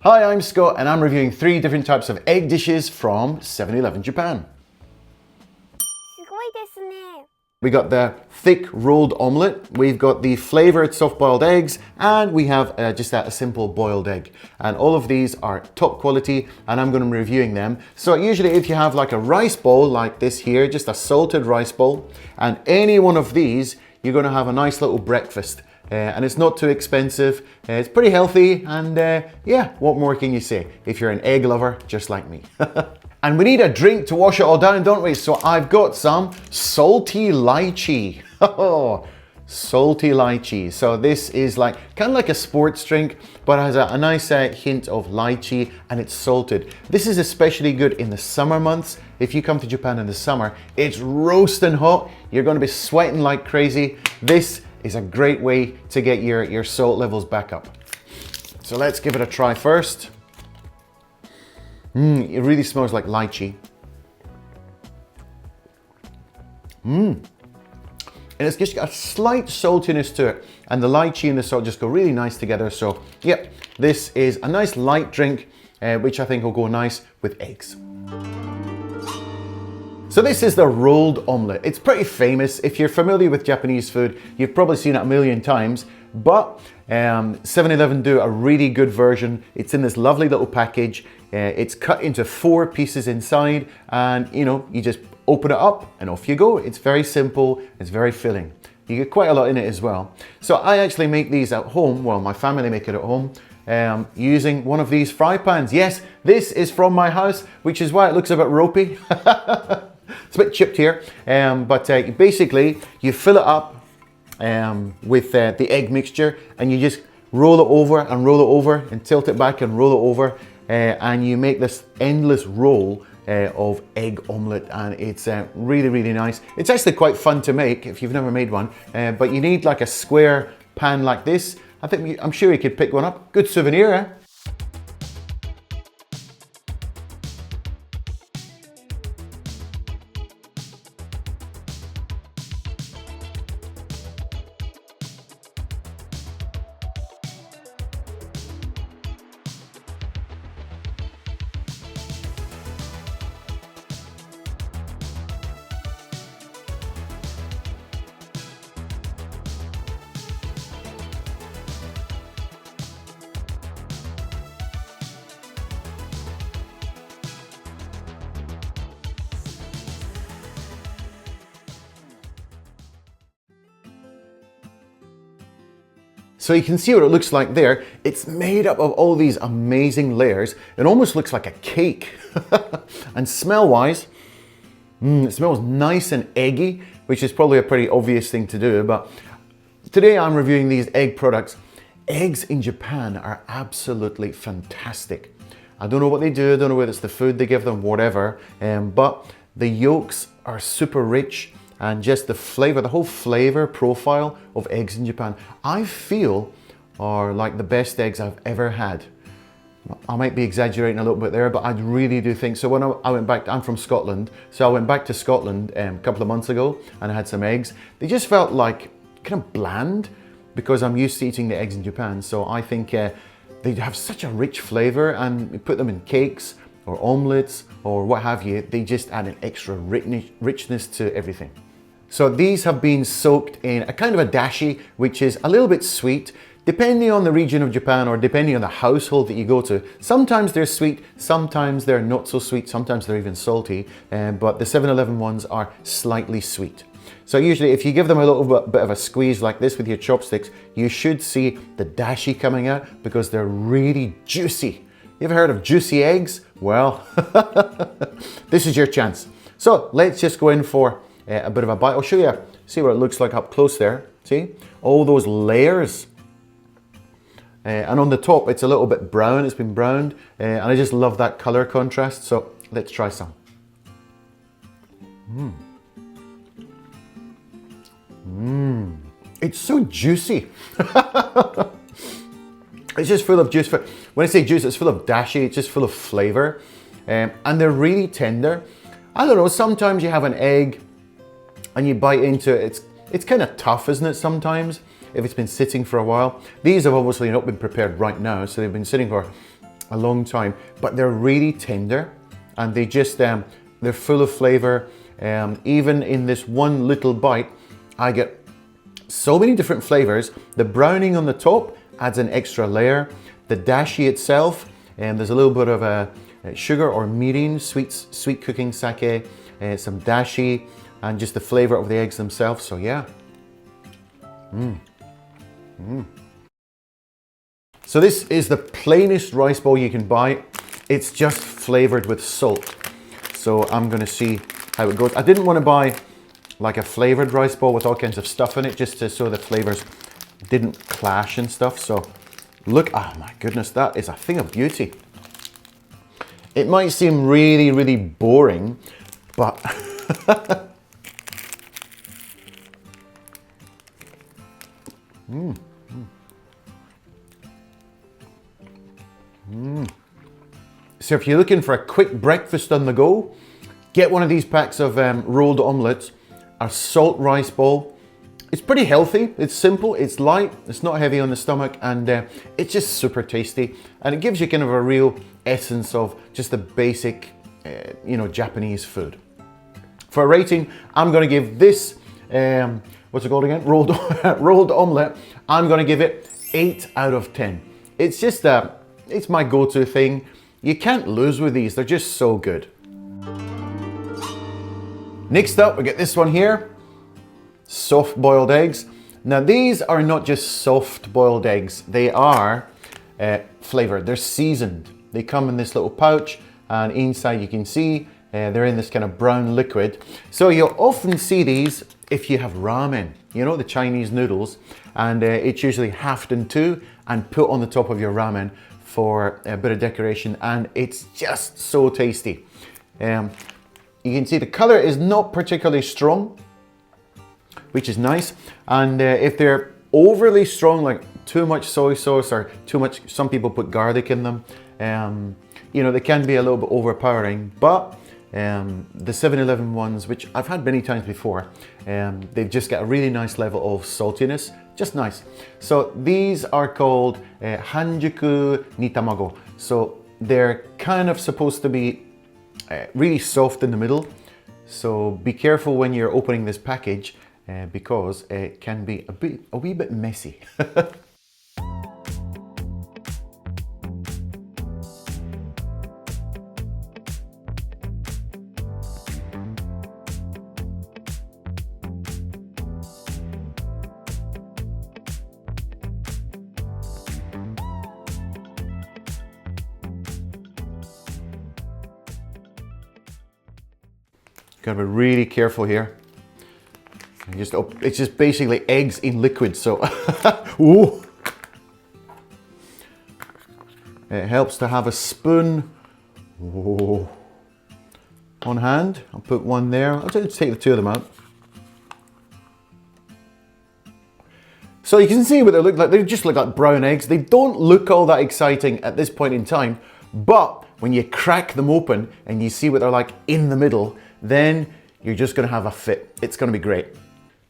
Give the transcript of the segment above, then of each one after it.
Hi, I'm Scott and I'm reviewing 3 different types of egg dishes from 7-Eleven Japan. すごいですね。 We got the thick rolled omelet, we've got the flavored soft-boiled eggs, and we have just a simple boiled egg. And all of these are top quality and I'm going to be reviewing them. So usually if you have like a rice bowl like this here, just a salted rice bowl, and any one of these, you're going to have a nice little breakfast. And it's not too expensive, it's pretty healthy, and yeah, what more can you say if you're an egg lover just like me. And we need a drink to wash it all down, don't we? So I've got some salty lychee. Oh, salty lychee. So this is like kind of like a sports drink, but has a nice hint of lychee, and it's salted. This is especially good in the summer months. If you come to Japan in the summer, it's roasting hot. You're going to be sweating like crazy. This is a great way to get your salt levels back up. So let's give it a try first. It really smells like lychee. And it's just got a slight saltiness to it, and the lychee and the salt just go really nice together. So yep, this is a nice light drink, which I think will go nice with eggs. So this is the rolled omelet. It's pretty famous. If you're familiar with Japanese food, you've probably seen it a million times, but 7-Eleven do a really good version. It's in this lovely little package. It's cut into 4 pieces inside, and you just open it up and off you go. It's very simple, it's very filling. You get quite a lot in it as well. So I actually make these at home. Well, my family make it at home. Using one of these fry pans. Yes, this is from my house, which is why it looks a bit ropey. It's a bit chipped here, but basically you fill it up with the egg mixture, and you just roll it over and roll it over and tilt it back and roll it over, and you make this endless roll of egg omelette, and it's really nice. It's actually quite fun to make if you've never made one, but you need like a square pan like this. I'm sure you could pick one up. Good souvenir, eh? So you can see what it looks like there. It's made up of all these amazing layers. It almost looks like a cake. And smell-wise, it smells nice and eggy, which is probably a pretty obvious thing to do. But today I'm reviewing these egg products. Eggs in Japan are absolutely fantastic. I don't know what they do. I don't know whether it's the food they give them, whatever. But the yolks are super rich. And just the flavor, the whole flavor profile of eggs in Japan, I feel are like the best eggs I've ever had. I might be exaggerating a little bit there, but I really do think so. When I went back, I'm from Scotland, so I went back to Scotland a couple of months ago and I had some eggs. They just felt like kind of bland because I'm used to eating the eggs in Japan. So I think they have such a rich flavor, and you put them in cakes or omelettes or what have you, they just add an extra richness to everything. So these have been soaked in a kind of a dashi, which is a little bit sweet, depending on the region of Japan or depending on the household that you go to. Sometimes they're sweet, sometimes they're not so sweet, sometimes they're even salty, but the 7-Eleven ones are slightly sweet. So usually if you give them a little bit of a squeeze like this with your chopsticks, you should see the dashi coming out because they're really juicy. You ever heard of juicy eggs? Well, this is your chance. So let's just go in for a bit of a bite. I'll show you, see what it looks like up close there. See, all those layers. And on the top, it's a little bit brown, it's been browned. And I just love that color contrast. So let's try some. It's so juicy. It's just full of juice. When I say juice, it's full of dashi, it's just full of flavor. And they're really tender. I don't know, sometimes you have an egg and you bite into it, it's kind of tough, isn't it, sometimes, if it's been sitting for a while. These have obviously not been prepared right now, so they've been sitting for a long time, but they're really tender and they just, they're full of flavor. Even in this one little bite, I get so many different flavors. The browning on the top adds an extra layer. The dashi itself, and there's a little bit of sugar or mirin, sweet cooking sake, some dashi, and just the flavor of the eggs themselves. So yeah. So this is the plainest rice bowl you can buy. It's just flavored with salt. So I'm gonna see how it goes. I didn't want to buy like a flavored rice bowl with all kinds of stuff in it, just so the flavors didn't clash and stuff. So look, oh my goodness, that is a thing of beauty. It might seem really, really boring, but So if you're looking for a quick breakfast on the go, get one of these packs of rolled omelettes, a salt rice bowl. It's pretty healthy, it's simple, it's light, it's not heavy on the stomach, and it's just super tasty. And it gives you kind of a real essence of just the basic, Japanese food. For a rating, I'm gonna give this, what's it called again? Rolled omelette. I'm gonna give it 8 out of 10. It's just, it's my go-to thing. You can't lose with these, they're just so good. Next up, we get this one here. Soft boiled eggs. Now these are not just soft boiled eggs, they are flavored, they're seasoned. They come in this little pouch, and inside you can see they're in this kind of brown liquid. So you'll often see these if you have ramen, the Chinese noodles, and it's usually halved in two and put on the top of your ramen for a bit of decoration, and it's just so tasty. You can see the color is not particularly strong, which is nice. And if they're overly strong, like too much soy sauce or too much, some people put garlic in them, they can be a little bit overpowering. But the 7-Eleven ones, which I've had many times before, they've just got a really nice level of saltiness, just nice. So these are called hanjuku ni tamago. So they're kind of supposed to be really soft in the middle. So be careful when you're opening this package, because it can be a wee bit messy. Gotta be really careful here. It's just basically eggs in liquid, so ooh. It helps to have a spoon on hand. I'll put one there. I'll just take the two of them out. So you can see what they look like. They just look like brown eggs. They don't look all that exciting at this point in time, but when you crack them open and you see what they're like in the middle, then you're just gonna have a fit. It's gonna be great.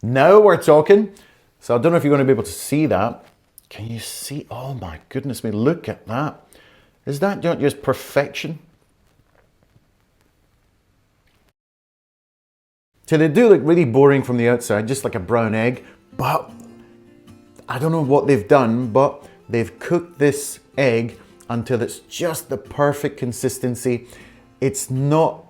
Now we're talking. So I don't know if you're gonna be able to see that. Can you see? Oh my goodness me, look at that. Is that not just perfection? So they do look really boring from the outside, just like a brown egg, but I don't know what they've done, but they've cooked this egg until it's just the perfect consistency. It's not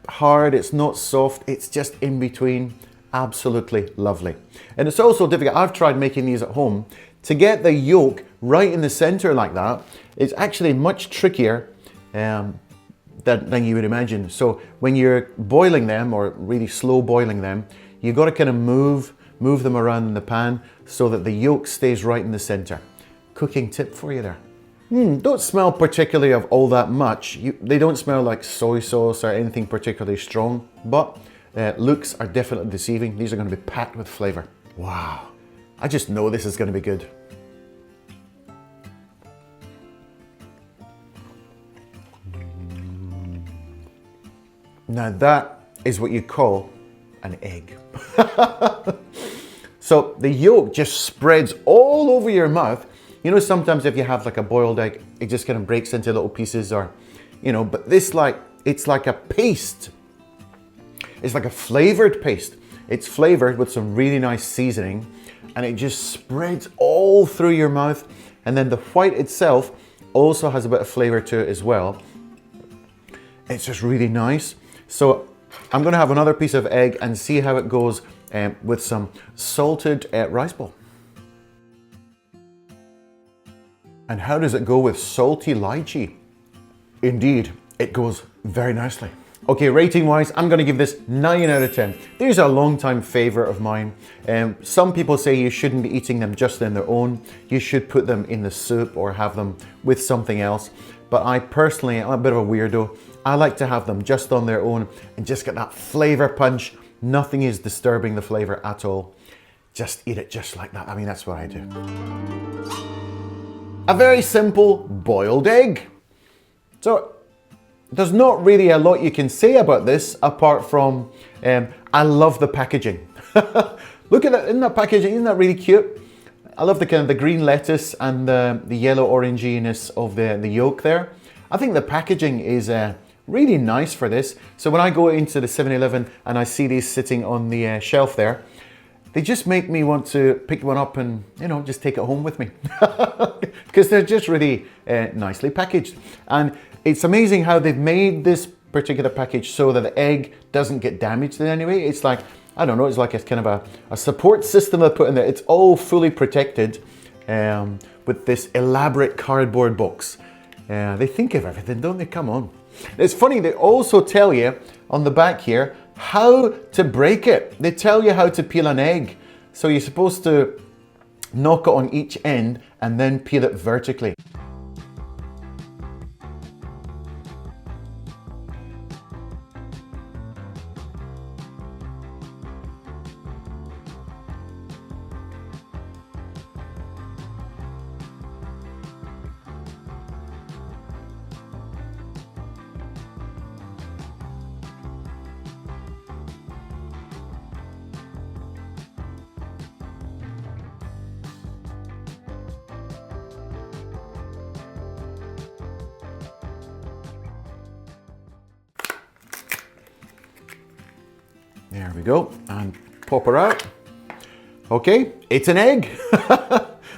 hard, it's not soft, it's just in between. Absolutely lovely. And it's also difficult. I've tried making these at home. To get the yolk right in the center like that, it's actually much trickier than you would imagine. So when you're boiling them, or really slow boiling them, you've got to kind of move them around in the pan so that the yolk stays right in the center. Cooking tip for you there. Don't smell particularly of all that much. They don't smell like soy sauce or anything particularly strong, but looks are definitely deceiving. These are going to be packed with flavor. Wow. I just know this is going to be good. Now that is what you call an egg. So the yolk just spreads all over your mouth. You know, sometimes if you have like a boiled egg, it just kind of breaks into little pieces or, you know, but this it's like a paste. It's like a flavored paste. It's flavored with some really nice seasoning and it just spreads all through your mouth. And then the white itself also has a bit of flavor to it as well. It's just really nice. So I'm gonna have another piece of egg and see how it goes with some salted rice ball. And how does it go with salty lychee? Indeed, it goes very nicely. Okay, rating wise, I'm gonna give this 9 out of 10. These are a long time favorite of mine. Some people say you shouldn't be eating them just on their own. You should put them in the soup or have them with something else. But I personally, I'm a bit of a weirdo. I like to have them just on their own and just get that flavor punch. Nothing is disturbing the flavor at all. Just eat it just like that. I mean, that's what I do. A very simple boiled egg. So there's not really a lot you can say about this apart from I love the packaging. Look at that, isn't that packaging? Isn't that really cute? I love the kind of the green lettuce and the yellow oranginess of the yolk there. I think the packaging is really nice for this. So when I go into the 7-Eleven and I see these sitting on the shelf there, they just make me want to pick one up and, you know, just take it home with me. Because they're just really nicely packaged. And it's amazing how they've made this particular package so that the egg doesn't get damaged in any way. It's like, I don't know, it's like a kind of a support system they put in there. It's all fully protected with this elaborate cardboard box. They think of everything, don't they? Come on. It's funny, they also tell you on the back here how to break it. They tell you how to peel an egg. So you're supposed to knock it on each end and then peel it vertically. There we go, and pop her out. Okay, it's an egg.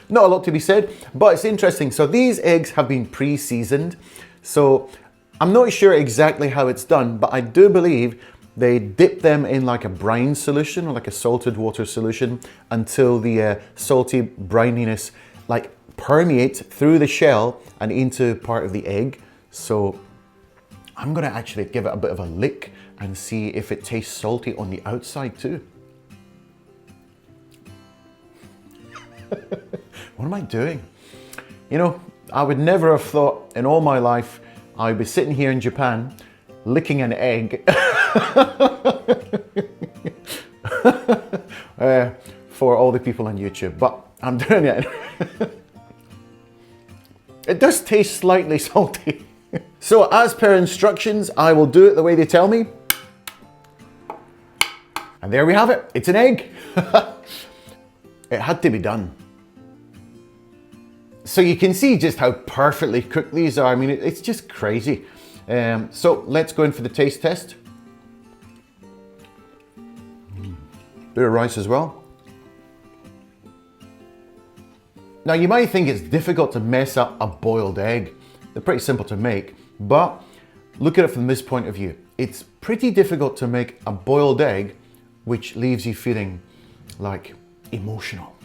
Not a lot to be said, but it's interesting. So these eggs have been pre-seasoned. So I'm not sure exactly how it's done, but I do believe they dip them in like a brine solution or like a salted water solution until the salty brininess like permeates through the shell and into part of the egg. So I'm gonna actually give it a bit of a lick and see if it tastes salty on the outside too. What am I doing? You know, I would never have thought in all my life I'd be sitting here in Japan licking an egg for all the people on YouTube, but I'm doing it. It does taste slightly salty. So as per instructions, I will do it the way they tell me. And there we have it, it's an egg. It had to be done. So you can see just how perfectly cooked these are. I mean, it's just crazy. So let's go in for the taste test. Bit of rice as well. Now you might think it's difficult to mess up a boiled egg. They're pretty simple to make, but look at it from this point of view. It's pretty difficult to make a boiled egg which leaves you feeling like emotional,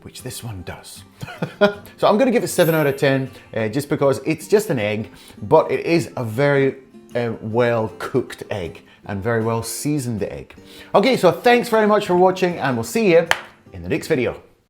which this one does. So I'm gonna give it 7 out of 10 just because it's just an egg, but it is a very well cooked egg and very well seasoned egg. Okay, so thanks very much for watching and we'll see you in the next video.